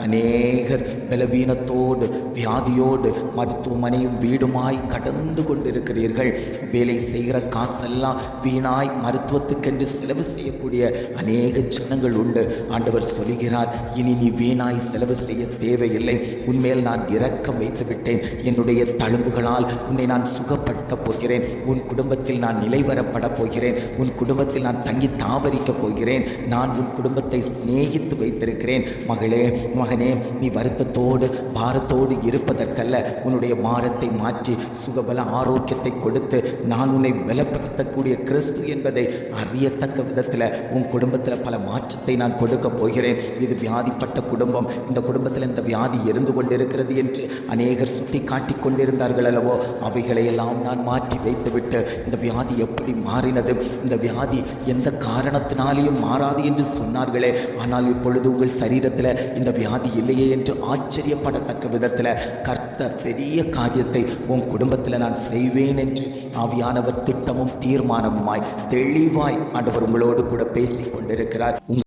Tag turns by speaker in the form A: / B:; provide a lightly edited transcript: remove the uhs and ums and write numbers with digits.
A: அநேகர் பலவீனத்தோடு வியாதியோடு மருத்துவமனையும் வீடுமாய் கடந்து கொண்டிருக்கிறீர்கள். வேலை செய்கிற காசெல்லாம் வீணாய் மருத்துவத்துக்கென்று செலவு செய்யக்கூடிய அநேக ஜனங்கள் உண்டு. ஆண்டவர் சொல்கிறார், இனி நீ வீணாய் செலவு செய்ய தேவையில்லை. உன்மேல் நான் இரக்கம் வைத்து விட்டேன். என்னுடைய தழும்புகளால் உன்னை நான் சுகப்படுத்தப் போகிறேன். உன் குடும்பத்தில் நான் நிலைவரப்பட போகிறேன். உன் குடும்பத்தில் நான் தங்கி தாவரிக்கப் போகிறேன். நான் உன் குடும்பத்தை சிநேகித்து வைத்திருக்கிறேன். மகளே, மகனே, நீ வருத்தத்தோடு பாரத்தோடு இருப்பதற்கல்ல, உன்னுடைய பாரத்தை மாற்றி சுகபல ஆரோக்கியத்தை கொடுத்து நான் உன்னை பலப்படுத்தக்கூடிய கிறிஸ்து என்பதை அறியத்தக்க விதத்தில் உன் குடும்பத்தில் பல மாற்றத்தை நான் கொடுக்க போகிறேன். இது வியாதிப்பட்ட குடும்பம், இந்த குடும்பத்தில் இந்த வியாதி இருந்து கொண்டிருக்கிறது என்று அநேகர் சுட்டி காட்டி கொண்டிருந்தார்கள் அல்லவோ, அவைகளையெல்லாம் நான் மாற்றி வைத்துவிட்டு இந்த வியாதி எப்படி மாறினது, இந்த வியாதி எந்த காரணத்தினாலேயும் மாறாது என்று சொன்னார்களே, ஆனால் இப்பொழுது உங்கள் சரீரத்தில் இந்த வியாதி இல்லையே என்று ஆச்சரியப்படத்தக்க விதத்தில் கர்த்தர் பெரிய காரியத்தை உன் குடும்பத்தில் நான் செய்வேன் என்று ஆவியானவர் திட்டமும் தீர்மானமுமாய் தெளிவாய் ஆண்டவர் உங்களோடு கூட பேசிக் கொண்டிருக்கிறார்.